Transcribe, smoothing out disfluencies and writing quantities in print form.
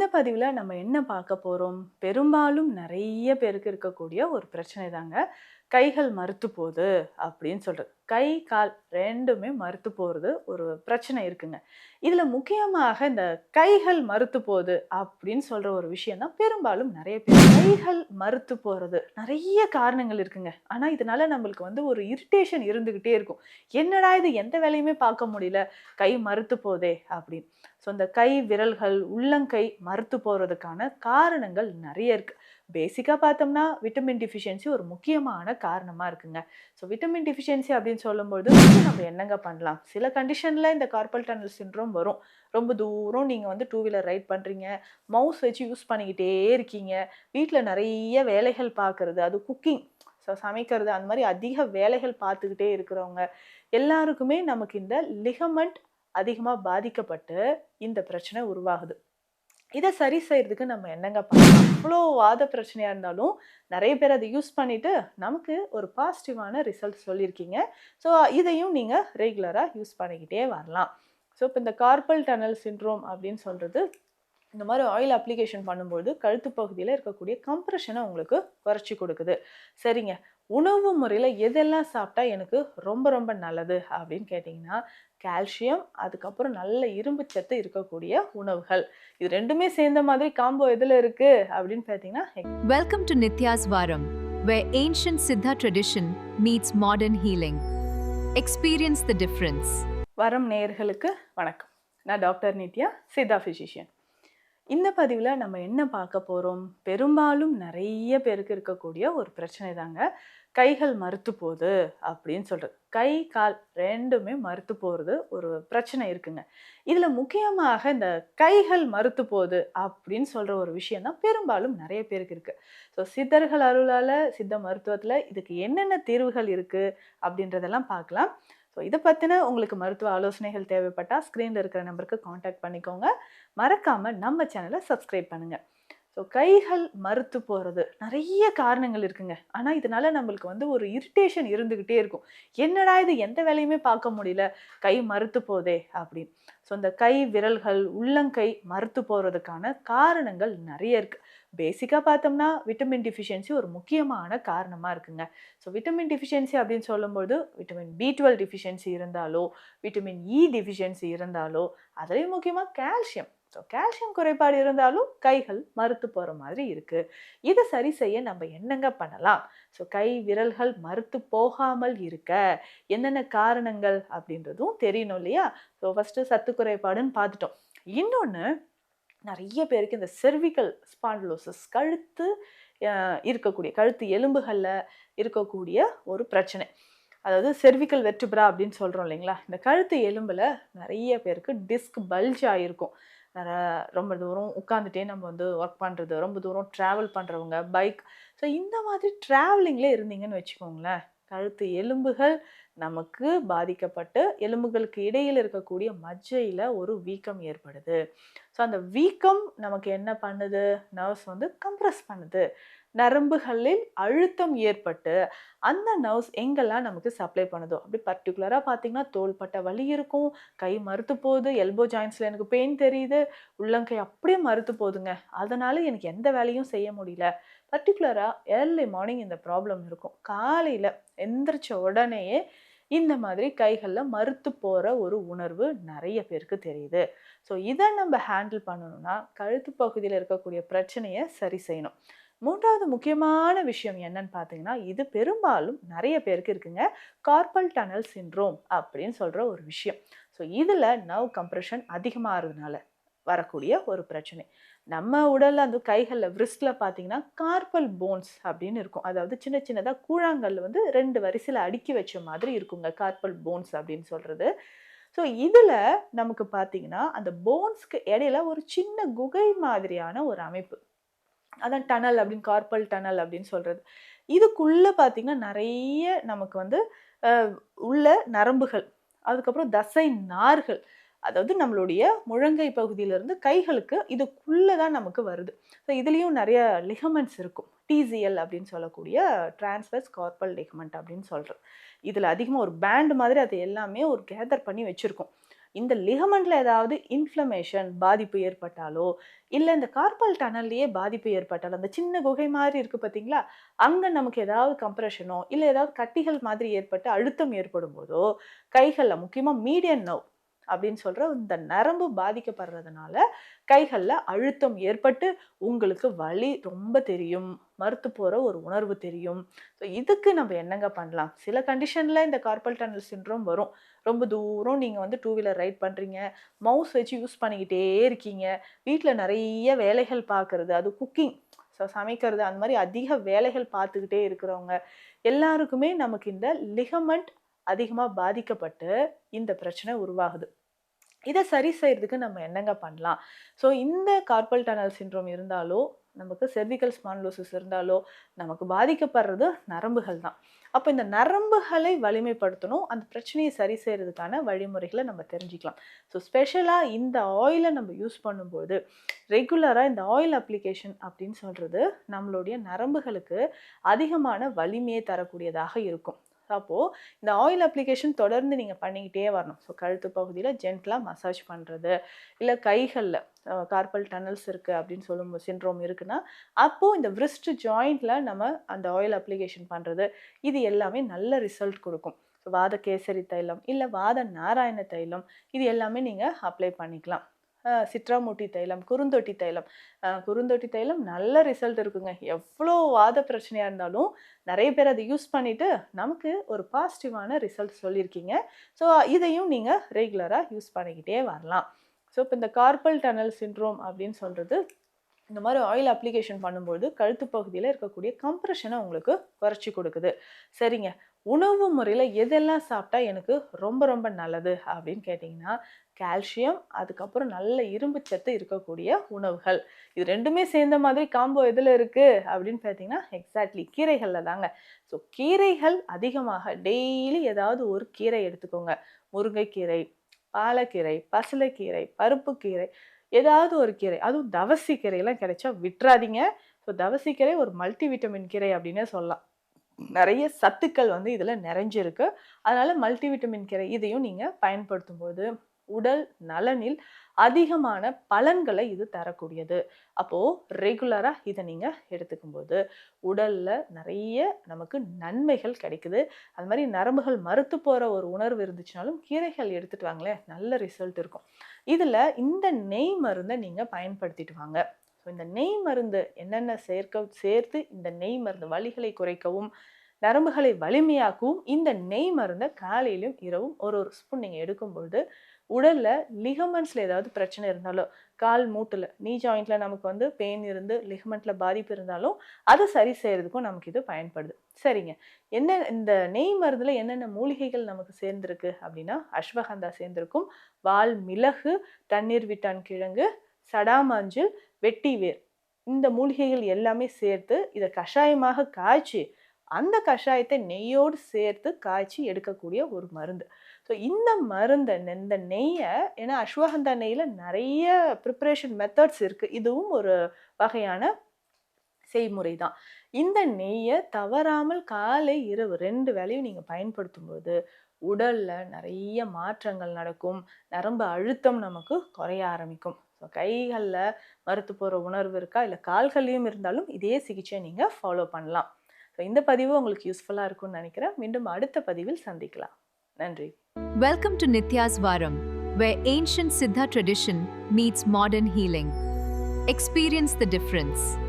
இந்த பதிவுல நம்ம என்ன பார்க்க போறோம்? பெரும்பாலும் நெறைய பேருக்கு இருக்கக்கூடிய ஒரு பிரச்சனை தாங்க. கைகள் மரத்து போது அப்படின்னு சொல்றது. கை, கால் 2மே மரத்து போறது ஒரு பிரச்சனை இருக்குங்க. இதுல முக்கியமாக இந்த கைகள் மரத்து போது அப்படின்னு சொல்ற ஒரு விஷயம் தான் பெரும்பாலும் நெறைய பேர் கைகள் மரத்து போறது நெறைய காரணங்கள் இருக்குங்க. ஆனா இதனால நம்மளுக்கு ஒரு இரிட்டேஷன் இருந்துகிட்டே இருக்கும். என்னடா இது எந்த வேலையுமே பார்க்க முடியல, கை மரத்து போதே அப்படின்னு. ஸோ இந்த கை விரல்கள், உள்ளங்கை மரத்து போறதுக்கான காரணங்கள் நெறைய இருக்கு. பேசிக்கா பார்த்தோம்னா, விட்டமின் டெஃபிஷியன்சி ஒரு முக்கியமான காரணமா இருக்குங்க. ஸோ விட்டமின் டெஃபிஷியன்சி அப்படின்னு சொல்லும்பொழுது நம்ம என்னங்க பண்ணலாம்? சில கண்டிஷன்ல இந்த கார்பல் டனல் சிண்ட்ரோம் வரும். ரொம்ப தூரம் நீங்க 2 வீலர் ரைட் பண்றீங்க, மவுஸ் வச்சு யூஸ் பண்ணிக்கிட்டே இருக்கீங்க, வீட்ல நெறைய வேலைகள் பார்க்கறது, அது குக்கிங் சமைக்கிறது அந்த மாரி அதிக வேலைகள் பார்த்துக்கிட்டே இருக்கிறவங்க எல்லாருக்குமே நமக்கு இந்த லிகமெண்ட் அதிகமா பாதிக்கப்பட்டு இந்த பிரச்சனை உருவாகுது. இத சரி செய்றதுக்கு நம்ம என்னங்க பண்ணலாம்? இவ்ளோ வாத பிரச்சனையா இருந்தாலும், நெறைய பேர் அத யூஸ் பண்ணிட்டு, நமக்கு ஒரு பாசிட்டிவான ரிசல்ட் சொல்லியிருக்கீங்க. ஸோ, இதையும் நீங்க ரெகுலரா யூஸ் பண்ணிக்கிட்டே வரலாம். ஸோ, இப்ப இந்த கார்பல் டனல் சிண்ட்ரோம் அப்படின்னு சொல்றது, இந்த மாரி ஆயில் அப்ளிகேஷன் பண்ணும்போது, கழுத்து பகுதியில இருக்கக்கூடிய கம்ப்ரஷன உங்களுக்கு குறைச்சு குடுக்குது. சரிங்க. உணவு முறையில எதெல்லாம் சாப்பிட்டா எனக்கு ரொம்ப ரொம்ப நல்லது அப்படின்னு கேட்டீங்கன்னா, கால்சியம், அதுக்கப்புறம் நல்ல இரும்பு சத்து இருக்கக்கூடிய உணவுகள். இது 2மே சேர்ந்த மாதிரி காம்போ எதுல இருக்கு அப்படின்னு பார்த்தீங்கன்னா, Welcome to Nitya's Varam, where ancient Siddha tradition meets modern healing. Experience the difference. வரம் நேயர்களுக்கு வணக்கம். நான் டாக்டர் நித்யா, சித்தா பிசிஷியன். இந்த பதிவுல நம்ம என்ன பார்க்க போறோம்? பெரும்பாலும் நெறைய பேருக்கு இருக்கக்கூடிய ஒரு பிரச்சனை தாங்க. கைகள் மரத்து போது அப்படின்னு சொல்றது. கை, கால் 2மே மரத்து போறது ஒரு பிரச்சனை இருக்குங்க. இதுல முக்கியமாக இந்த கைகள் மரத்து போது அப்படின்னு சொல்ற ஒரு விஷயம் தான் பெரும்பாலும் நெறைய பேருக்கு இருக்கு. ஸோ சித்தர்கள் அருளால, சித்த மருத்துவத்துல இதுக்கு என்னென்ன தீர்வுகள் இருக்கு அப்படின்றதெல்லாம் பார்க்கலாம். ஸோ இத பத்தின உங்களுக்கு மருத்துவ ஆலோசனைகள் தேவைப்பட்டா ஸ்க்ரீன்ல இருக்கிற நம்பருக்கு கான்டாக்ட் பண்ணிக்கோங்க. மறக்காம நம்ம சேனலை சப்ஸ்கிரைப் பண்ணுங்க. ஸோ கைகள் மரத்து போறது நெறைய காரணங்கள் இருக்குங்க. ஆனா இதனால நம்மளுக்கு ஒரு இரிட்டேஷன் இருந்துகிட்டே இருக்கும். என்னடா இது எந்த வேலையுமே பார்க்க முடியல, கை மரத்து போதே அப்படின்னு. ஸோ இந்த கை விரல்கள், உள்ளங்கை மரத்து போறதுக்கான காரணங்கள் நெறைய இருக்கு. பேசிக்கா பார்த்தோம்னா, விட்டமின் டெஃபிஷியன்சி ஒரு முக்கியமான காரணமா இருக்குங்க. ஸோ விட்டமின் டெஃபிஷியன்சி அப்படின்னு சொல்லும்போது, விட்டமின் B12 டெஃபிஷியன்சி இருந்தாலோ, விட்டமின் E டெஃபிஷியன்சி இருந்தாலோ, அதுலயும் முக்கியமா கால்சியம். ஸோ கால்சியம் குறைபாடு இருந்தாலும் கைகள் மரத்து போற மாதிரி இருக்கு. இத சரி செய்ய நம்ம என்னங்க பண்ணலாம்? ஸோ கை விரல்கள் மரத்து போகாமல் இருக்க என்னென்ன காரணங்கள் அப்படின்றதும் தெரியணும் இல்லையா? ஸோ ஃபர்ஸ்ட்டு சத்து குறைபாடுன்னு பார்த்துட்டோம். இன்னொன்னு நெறைய பேருக்கு இந்த செர்விக்கல் ஸ்பாண்டிலோசிஸ் கழுத்து எலும்புகள்ல இருக்கக்கூடிய ஒரு பிரச்சனை. அதாவது செர்விக்கல் வெர்டிப்ரா அப்படின்னு சொல்றோம் இல்லைங்களா? இந்த கழுத்து எலும்புல நெறைய பேருக்கு டிஸ்க் பல்ஜ் ஆயிருக்கும். நெற ரொம்ப தூரம் உட்காந்துட்டே நம்ம ஒர்க் பண்றது, ரொம்ப தூரம் டிராவல் பண்றவங்க, பைக். ஸோ இந்த மாதிரி டிராவலிங்ல இருந்தீங்கன்னு வச்சுக்கோங்களேன், கழுத்து எலும்புகள் நமக்கு பாதிக்கப்பட்டு, எலும்புகளுக்கு இடையில இருக்கக்கூடிய மஜ்ஜையில ஒரு வீக்கம் ஏற்படுது. ஸோ அந்த வீக்கம் நமக்கு என்ன பண்ணுது? நர்வ்ஸ் கம்ப்ரஸ் பண்ணுது. நரம்புகளில் அழுத்தம் ஏற்பட்டு, அந்த நர்வ்ஸ் எங்கெல்லாம் நமக்கு சப்ளை பண்ணுதோ, அப்படி பர்ட்டிகுலரா பார்த்தீங்கன்னா, தோள்பட்டை வலி இருக்கும், கை மரத்து போகுது, எல்போ ஜாயிண்ட்ஸ்ல எனக்கு பெயின் தெரியுது, உள்ளங்கை அப்படியே மரத்து போகுதுங்க. அதனால எனக்கு எந்த வேலையும் செய்ய முடியல. பர்ட்டிகுலரா ஏர்லி மார்னிங் இந்த ப்ராப்ளம் இருக்கும். காலையில எந்திரிச்ச உடனேயே இந்த மாதிரி கைகள்ல மரத்து போற ஒரு உணர்வு நெறைய பேருக்கு தெரியுது. ஸோ இத நம்ம ஹேண்டில் பண்ணணும்னா, கழுத்து பகுதியில இருக்கக்கூடிய பிரச்சனைய சரி செய்யணும். 3வது முக்கியமான விஷயம் என்னன்னு பார்த்தீங்கன்னா, இது பெரும்பாலும் நெறைய பேருக்கு இருக்குங்க. கார்பல் டனல் சிண்ட்ரோம் அப்படின்னு சொல்ற ஒரு விஷயம். ஸோ இதுல நர்வ் கம்ப்ரஷன் அதிகமாறதுனால வரக்கூடிய ஒரு பிரச்சனை. நம்ம உடல்ல கைகள்ல விரிஸ்ட்ல பார்த்தீங்கன்னா, கார்பல் போன்ஸ் அப்படின்னு இருக்கும். அதாவது சின்ன சின்னதா கூழாங்கல் 2 வரிசையில அடுக்கி வச்ச மாதிரி இருக்குங்க. கார்பல் போன்ஸ் அப்படின்னு சொல்றது. ஸோ இதுல நமக்கு பார்த்தீங்கன்னா, அந்த போன்ஸ்க்கு இடையில ஒரு சின்ன குகை மாதிரியான ஒரு அமைப்பு. அதான் டனல் அப்படின்னு கார்பல் டனல் அப்படின்னு சொல்றது. இதுக்குள்ள பார்த்தீங்கன்னா, நெறைய நமக்கு அ உள்ள நரம்புகள், அதுக்கப்புறம் தசை நார்கள், அதாவது நம்மளுடைய முழங்கை பகுதியிலிருந்து கைகளுக்கு இதுக்குள்ள தான் நமக்கு வருது. ஸோ இதுலயும் நெறைய லிகமெண்ட்ஸ் இருக்கும். TCL அப்படின்னு சொல்லக்கூடிய டிரான்ஸ்வர்ஸ் கார்பல் லிகமெண்ட் அப்படின்னு சொல்றது. இதுல அதிகமா ஒரு பேண்ட் மாதிரி அது எல்லாமே ஒரு கேதர் பண்ணி வச்சிருக்கும். இந்த லிகமெண்ட்ல ஏதாவது இன்ஃப்ளமேஷன் பாதிப்பு ஏற்பட்டாலோ, இல்ல இந்த கார்பல் டனல்லயே பாதிப்பு ஏற்பட்டாலோ, அந்த சின்ன குகை மாதிரி இருக்கு பார்த்தீங்களா? அங்க நமக்கு ஏதாவது கம்ப்ரஷனோ, இல்ல ஏதாவது கட்டிகள் மாதிரி ஏற்பட்டு அழுத்தம் ஏற்படும்போதோ, கைகள்ல முக்கியமா மீடியன் நர்வ் அப்படின்னு சொல்ற இந்த நரம்பு பாதிக்கப்படுறதுனால கைகள்ல அழுத்தம் ஏற்பட்டு உங்களுக்கு வலி ரொம்ப தெரியும், மறுத்து போற ஒரு உணர்வு தெரியும். ஸோ இதுக்கு நம்ம என்னங்க பண்ணலாம்? சில கண்டிஷன்ல இந்த கார்பல் டனல் சிண்ட்ரோம் வரும். ரொம்ப தூரம் நீங்க வந்து டூ வீலர் ரைட் பண்றீங்க, மவுஸ் வச்சு யூஸ் பண்ணிக்கிட்டே இருக்கீங்க, வீட்ல நிறைய வேலைகள் பார்க்கறது, அது குக்கிங், ஸோ சமைக்கிறது, அந்த மாதிரி அதிக வேலைகள் பார்த்துக்கிட்டே இருக்கிறவங்க எல்லாருக்குமே நமக்கு இந்த லிகமெண்ட் அதிகமா பாதிக்கப்பட்டு இந்த பிரச்சனை உருவாகுது. இத சரி செய்றதுக்கு நம்ம என்னங்க பண்ணலாம்? ஸோ இந்த கார்பல் டனல் சிண்ட்ரோம் இருந்தாலோ, நமக்கு செர்விக்கல் ஸ்பான்டிலோசிஸ் இருந்தாலோ, நமக்கு பாதிக்கப்படுறது நரம்புகள் தான். அப்ப இந்த நரம்புகளை வலிமைப்படுத்தணும். அந்த பிரச்சனைய சரி செய்றதுக்கான வழிமுறைகள நம்ம தெரிஞ்சுக்கலாம். ஸோ ஸ்பெஷலா இந்த ஆயில நம்ம யூஸ் பண்ணும்போது, ரெகுலரா இந்த ஆயில் அப்ளிகேஷன் அப்படின்னு சொல்றது, நம்மளுடைய நரம்புகளுக்கு அதிகமான வலிமையை தரக்கூடியதாக இருக்கும். அப்போ இந்த ஆயில் அப்ளிகேஷன் தொடர்ந்து நீங்க பண்ணிக்கிட்டே வரணும். ஸோ கழுத்து பகுதியில ஜென்டிலா மசாஜ் பண்றது, இல்ல கைகள்ல கார்பல் டனல்ஸ் இருக்கு அப்படின்னு சொல்லும்போது சிண்ட்ரோம் இருக்குன்னா, அப்போ இந்த விரிஸ்ட் ஜாயிண்ட்ல நம்ம அந்த ஆயில் அப்ளிகேஷன் பண்றது, இது எல்லாமே நல்ல ரிசல்ட் கொடுக்கும். ஸோ வாத கேசரி தைலம், இல்ல வாத நாராயண தைலம், இது எல்லாமே நீங்க அப்ளை பண்ணிக்கலாம். சிட்ராமூட்டி தைலம், குறுந்தொட்டி தைலம். குறுந்தொட்டி தைலம் நல்ல ரிசல்ட் இருக்குங்க. எவ்வளோ வாத பிரச்சனையா இருந்தாலும் நிறைய பேர் அதை யூஸ் பண்ணிட்டு நமக்கு ஒரு பாசிட்டிவான ரிசல்ட் சொல்லியிருக்கீங்க. ஸோ இதையும் நீங்க ரெகுலரா யூஸ் பண்ணிக்கிட்டே வரலாம். ஸோ இப்போ இந்த கார்பல் டனல் சிண்ட்ரோம் அப்படின்னு சொல்றது, இந்த மாதிரி ஆயில் அப்ளிகேஷன் பண்ணும்போது கழுத்து பகுதியில் இருக்கக்கூடிய கம்ப்ரெஷனை உங்களுக்கு குறைச்சி கொடுக்குது. சரிங்க, உணவு முறையில் எதெல்லாம் சாப்பிட்டா எனக்கு ரொம்ப ரொம்ப நல்லது அப்படின்னு கேட்டிங்கன்னா, கால்சியம், அதுக்கப்புறம் நல்ல இரும்பு சத்து இருக்கக்கூடிய உணவுகள். இது ரெண்டுமே சேர்ந்த மாதிரி காம்போ எதில் இருக்குது அப்படின்னு பார்த்தீங்கன்னா, எக்ஸாக்ட்லி கீரைகளில் தாங்க. ஸோ கீரைகள் அதிகமாக டெய்லி ஏதாவது ஒரு கீரை எடுத்துக்கோங்க. முருங்கைக்கீரை, பாலக்கீரை, பசலைக்கீரை, பருப்புக்கீரை, ஏதாவது ஒரு கீரை. அதுவும் தவசி கீரையெல்லாம் கிடைச்சா விட்டுறாதீங்க. ஸோ தவசி கீரை ஒரு மல்டி விட்டமின் கீரை அப்படின்னே சொல்லலாம். நிறைய சத்துக்கள் வந்து இதில் நிறைஞ்சிருக்கு. அதனால மல்டி விட்டமின் கீரை இதையும் நீங்கள் பயன்படுத்தும்போது உடல் நலனில் அதிகமான பலன்களை இது தரக்கூடியது. அப்போ ரெகுலரா இதை நீங்க எடுத்துக்கும்போது உடல்ல நிறைய நமக்கு நன்மைகள் கிடைக்குது. அது மாதிரி நரம்புகள் மறுத்து போற ஒரு உணர்வு இருந்துச்சுனாலும் கீரைகள் எடுத்துட்டு வாங்களேன், நல்ல ரிசல்ட் இருக்கும். இதுல இந்த நெய் மருந்தை நீங்க பயன்படுத்திட்டு வாங்க. இந்த நெய் மருந்து என்னென்ன சேர்த்து இந்த நெய் மருந்து வலிகளை குறைக்கவும் நரம்புகளை வலிமையாக்கவும் இந்த நெய் மருந்தை காலையிலும் இரவும் ஒரு ஸ்பூன் நீங்க எடுக்கும்பொழுது உடல்ல லிகமெண்ட்ஸ்ல ஏதாவது பிரச்சனை இருந்தாலும், கால் மூட்டுல நீ ஜாயிண்ட்ல நமக்கு வந்து பெயின் இருந்து லிகமெண்ட்ல பாதிப்பு இருந்தாலும் அதை சரி செய்யறதுக்கும் நமக்கு இது பயன்படுது. சரிங்க, என்ன இந்த நெய் மருந்துல என்னென்ன மூலிகைகள் நமக்கு சேர்ந்திருக்கு அப்படின்னா, அஸ்வகந்தா சேர்ந்திருக்கும், வால் மிளகு, தண்ணீர் விட்டான் கிழங்கு, சடாமஞ்சள், வெட்டிவேர், இந்த மூலிகைகள் எல்லாமே சேர்த்து இதை கஷாயமாக காய்ச்சி அந்த கஷாயத்தை நெய்யோடு சேர்த்து காய்ச்சி எடுக்கக்கூடிய ஒரு மருந்து. ஸோ இந்த மருந்தை, இந்த நெய்யை, ஏன்னா அஸ்வகந்தா நெய்யில் நிறைய ப்ரிப்பரேஷன் மெத்தட்ஸ் இருக்குது, இதுவும் ஒரு வகையான செய்முறை தான். இந்த நெய்யை தவறாமல் காலை இரவு 2 வேளையும் நீங்கள் பயன்படுத்தும் போது உடலில் நிறைய மாற்றங்கள் நடக்கும். நரம்பு அழுத்தம் நமக்கு குறைய ஆரம்பிக்கும். ஸோ கைகளில் மறுத்து போகிற உணர்வு இருக்கா, இல்லை கால்கள்லையும் இருந்தாலும் இதே சிகிச்சையை நீங்கள் ஃபாலோ பண்ணலாம். ஸோ இந்த பதிவு உங்களுக்கு யூஸ்ஃபுல்லாக இருக்கும்னு நினைக்கிறேன். மீண்டும் அடுத்த பதிவில் சந்திக்கலாம். நன்றி. Welcome to Nitya's Varam, where ancient Siddha tradition meets modern healing. Experience the difference.